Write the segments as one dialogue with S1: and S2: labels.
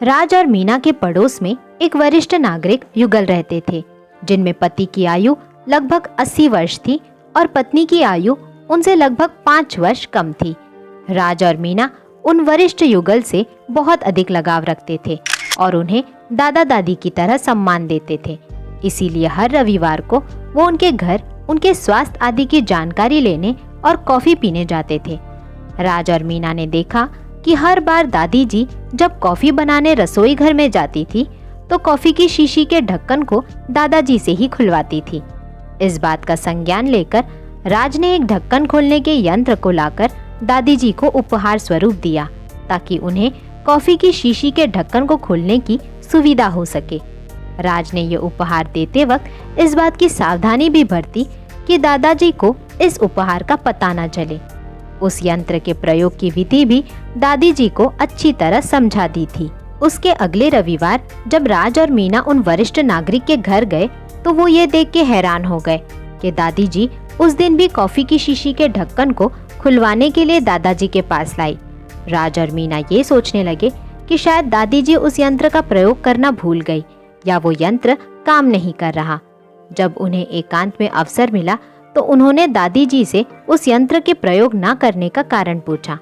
S1: राज और मीना के पड़ोस में एक वरिष्ठ नागरिक युगल रहते थे, जिनमें पति की आयु लगभग 80 वर्ष थी और पत्नी की आयु उनसे लगभग 5 वर्ष कम थी। राज और मीना उन वरिष्ठ युगल से बहुत अधिक लगाव रखते थे और उन्हें दादा दादी की तरह सम्मान देते थे। इसीलिए हर रविवार को वो उनके घर उनके स्वास्थ्य आदि की जानकारी लेने और कॉफी पीने जाते थे। राज और मीना ने देखा कि हर बार दादी जी जब कॉफी बनाने रसोई घर में जाती थी तो कॉफी की शीशी के ढक्कन को दादाजी से ही खुलवाती थी। इस बात का संज्ञान लेकर राज ने एक ढक्कन खोलने के यंत्र को लाकर दादी जी को उपहार स्वरूप दिया, ताकि उन्हें कॉफी की शीशी के ढक्कन को खोलने की सुविधा हो सके। राज ने ये उपहार देते वक्त इस बात की सावधानी भी बरती कि दादाजी को इस उपहार का पता न चले। उस यंत्र के प्रयोग की विधि भी दादी जी को अच्छी तरह समझा दी थी। उसके अगले रविवार जब राज और मीना उन वरिष्ठ नागरिक के घर गए तो वो ये देख के हैरान हो गए कि दादी जी उस दिन भी कॉफी की शीशी के ढक्कन को खुलवाने के लिए दादाजी के पास लाई। राज और मीना ये सोचने लगे कि शायद दादी जी उस यंत्र का प्रयोग करना भूल गई या वो यंत्र काम नहीं कर रहा। जब उन्हें एकांत में अवसर मिला तो उन्होंने दादी जी से उस यंत्र के प्रयोग न करने का कारण पूछा।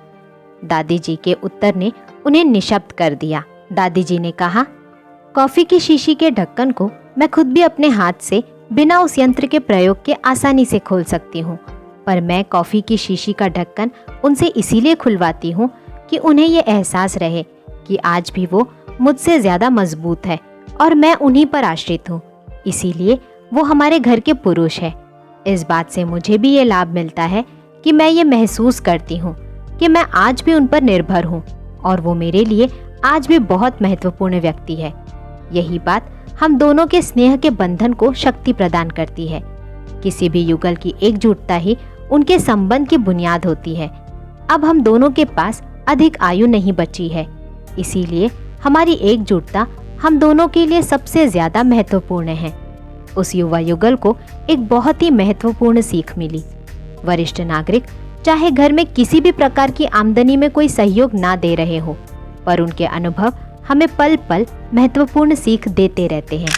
S1: दादी जी के उत्तर ने उन्हें निशब्द कर दिया। दादी जी ने कहा, कॉफी की शीशी के ढक्कन को मैं खुद भी अपने हाथ से बिना उस यंत्र के प्रयोग के आसानी से खोल सकती हूँ, पर मैं कॉफी की शीशी का ढक्कन उनसे इसीलिए खुलवाती हूँ कि उन्हें ये एहसास रहे कि आज भी वो मुझसे ज्यादा मजबूत है और मैं उन्हीं पर आश्रित हूँ, इसीलिए वो हमारे घर के पुरुष है। इस बात से मुझे भी ये लाभ मिलता है कि मैं ये महसूस करती हूँ कि मैं आज भी उन पर निर्भर हूँ और वो मेरे लिए आज भी बहुत महत्वपूर्ण व्यक्ति है। यही बात हम दोनों के स्नेह के बंधन को शक्ति प्रदान करती है। किसी भी युगल की एकजुटता ही उनके संबंध की बुनियाद होती है। अब हम दोनों के पास अधिक आयु नहीं बची है, इसीलिए हमारी एकजुटता हम दोनों के लिए सबसे ज्यादा महत्वपूर्ण है। उस युवा युगल को एक बहुत ही महत्वपूर्ण सीख मिली। वरिष्ठ नागरिक चाहे घर में किसी भी प्रकार की आमदनी में कोई सहयोग ना दे रहे हो, पर उनके अनुभव हमें पल पल महत्वपूर्ण सीख देते रहते हैं।